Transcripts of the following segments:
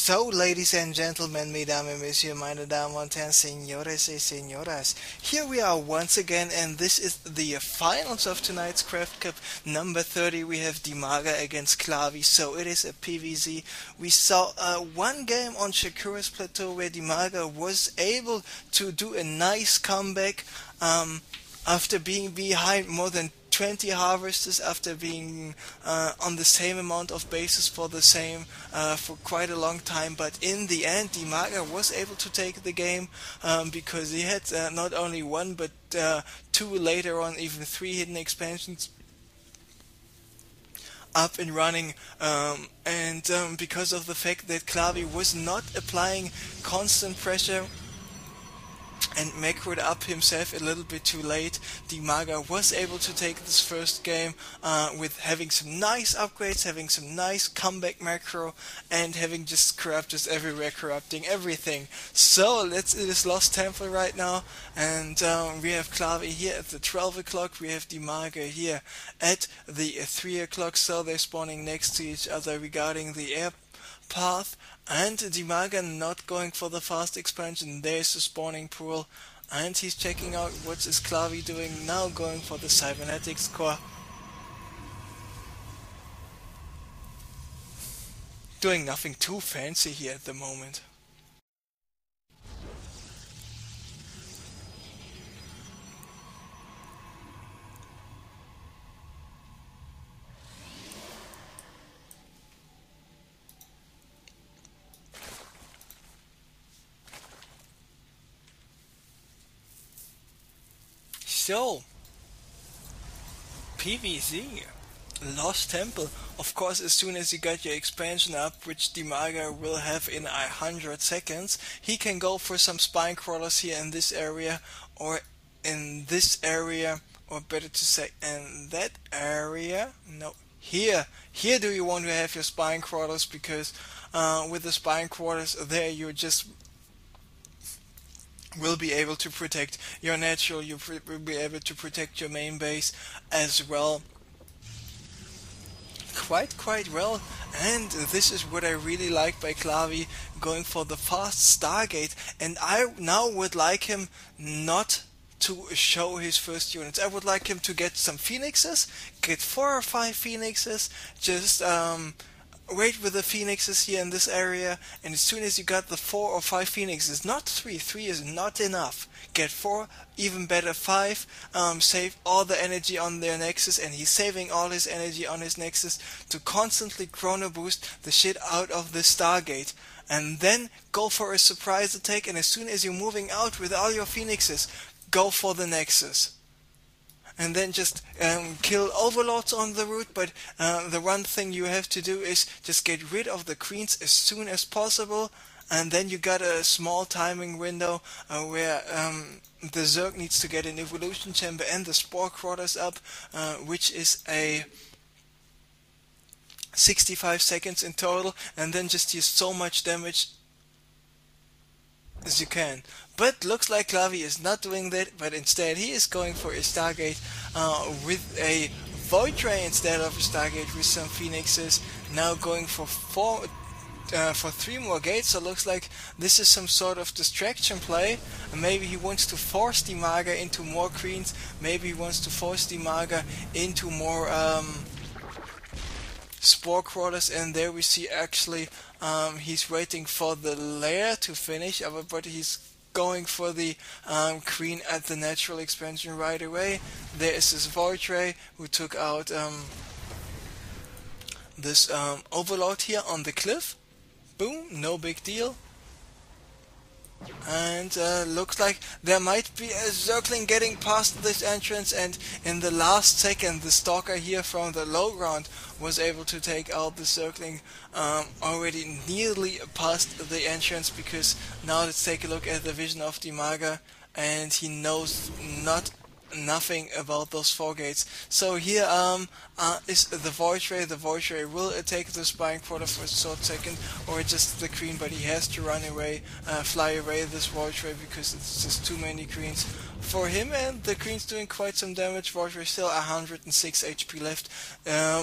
So, ladies and gentlemen, mesdames et messieurs, meine Damen und Herren, señores y señoras, here we are once again, and this is the finals of tonight's Craft Cup number 30. We have Dimaga against Clavie, so it is a PvZ. We saw one game on Shakura's plateau where Dimaga was able to do a nice comeback after being behind more than 20 harvesters, after being on the same amount of bases for the same for quite a long time. But in the end, Dimaga was able to take the game because he had not only one but two, later on even three hidden expansions up and running, and because of the fact that Clavie was not applying constant pressure and macroed up himself a little bit too late, Dimaga was able to take this first game with having some nice upgrades, having some nice comeback macro, and having just corruptors everywhere, corrupting everything. So it is Lost Temple right now, and we have Clavie here at the 12 o'clock, we have Dimaga here at the 3 o'clock, so they're spawning next to each other regarding the air path. And Dimaga not going for the fast expansion. There's the spawning pool, and he's checking out what is Clavie doing now, going for the cybernetics core. Doing nothing too fancy here at the moment. So, PvZ, Lost Temple. Of course, as soon as you got your expansion up, which Dimaga will have in 100 seconds, he can go for some spine crawlers here in this area, or in this area, or better to say in that area. No, here do you want to have your spine crawlers, because with the spine crawlers there you just will be able to protect your natural, you will be able to protect your main base as well, quite well. And this is what I really like by Clavie, going for the fast Stargate. And I now would like him not to show his first units. I would like him to get some phoenixes, get 4 or 5 phoenixes, just wait with the phoenixes here in this area, and as soon as you got the 4 or 5 phoenixes, not 3 is not enough, get 4, even better 5, save all the energy on their nexus, and he's saving all his energy on his nexus to constantly chrono boost the shit out of the Stargate, and then go for a surprise attack, and as soon as you're moving out with all your phoenixes, go for the nexus. And then just kill overlords on the route, but the one thing you have to do is just get rid of the queens as soon as possible, and then you got a small timing window where the Zerg needs to get an evolution chamber and the spore quarters up, which is a 65 seconds in total, and then just use so much damage as you can. But looks like Clavie is not doing that, but instead he is going for a Stargate with a Void Ray instead of a Stargate with some Phoenixes. Now going for 3 more gates, so looks like this is some sort of distraction play. Maybe he wants to force Dimaga into more queens, maybe he wants to force Dimaga into more spore crawlers, and there we see actually he's waiting for the lair to finish, but he's going for the queen at the natural expansion right away. There is this Void Ray who took out this overlord here on the cliff. Boom, no big deal. And looks like there might be a Zergling getting past this entrance, and in the last second the stalker here from the low ground was able to take out the Zergling already nearly past the entrance, because now let's take a look at the vision of Dimaga, and he knows nothing about those 4 gates. So here is the Void Ray. The Void Ray will attack the spine quarter for a short second, or just the queen, but he has to run away, fly away this Void Ray, because it's just too many queens for him, and the queen's doing quite some damage. Void Ray still 106 HP left,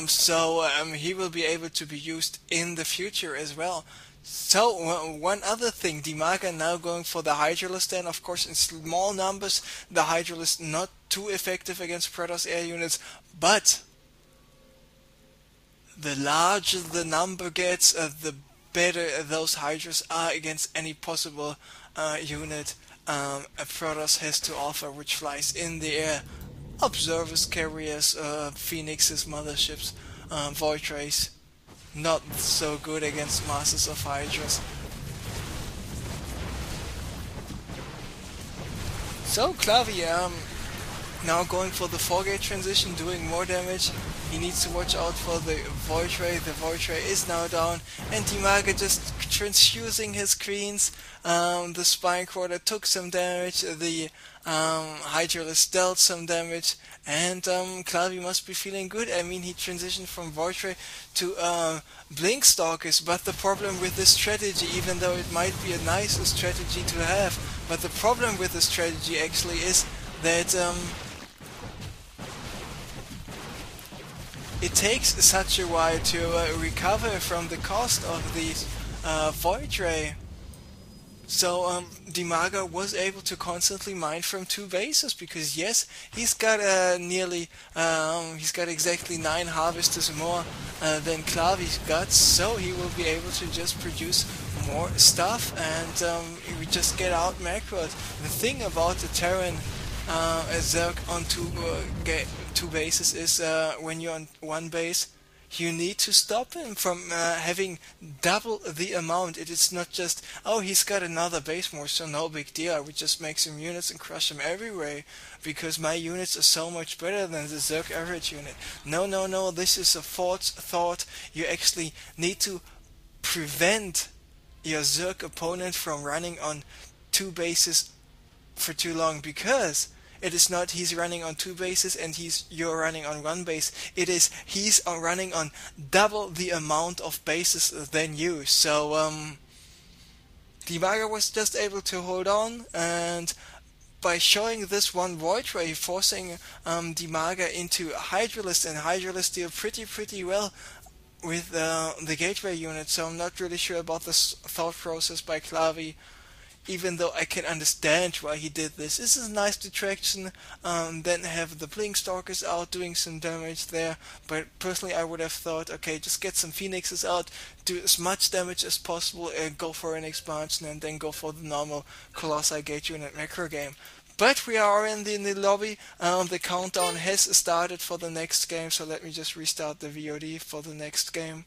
so he will be able to be used in the future as well So, one other thing, Dimaga now going for the Hydralisk then, of course in small numbers, the Hydralisk not too effective against Protoss air units, but the larger the number gets, the better those Hydras are against any possible unit a Protoss has to offer, which flies in the air. Observers, carriers, phoenixes, motherships, void rays. Not so good against masses of Hydras. So Clavie, now going for the 4-gate transition, doing more damage. He needs to watch out for the Void Ray. The Void Ray is now down, and Dimaga just transfusing his queens. The Spine Crawler took some damage. The Hydralisk dealt some damage, and Clavie must be feeling good. I mean, he transitioned from Void Ray to Blink Stalkers, but the problem with this strategy, even though it might be a nice strategy to have, but the problem with the strategy actually is that it takes such a while to recover from the cost of the Void Ray. So Dimaga was able to constantly mine from 2 bases because yes, he's got he's got exactly 9 harvesters more than Clavie's got, so he will be able to just produce more stuff and we just get out macroed. The thing about the Terran Zerg on two bases is when you're on 1 base, you need to stop him from having double the amount. It is not just, oh, he's got another base more, so no big deal. I would just make some units and crush him everywhere because my units are so much better than the Zerg average unit. No, no, no, this is a false thought. You actually need to prevent your Zerg opponent from running on 2 bases for too long, because it is not he's running on 2 bases and you're running on 1 base. It is he's running on double the amount of bases than you. So Dimaga was just able to hold on, and by showing this one Void Ray, forcing Dimaga into Hydralisk, and Hydralisk deal pretty well with the Gateway unit. So I'm not really sure about this thought process by Clavie, even though I can understand why he did this. This is a nice detraction, then have the Blink Stalkers out doing some damage there, but personally I would have thought, okay, just get some Phoenixes out, do as much damage as possible, and go for an expansion, and then go for the normal Colossi Gate Unit macro game. But we are in the lobby, the countdown has started for the next game, so let me just restart the VOD for the next game.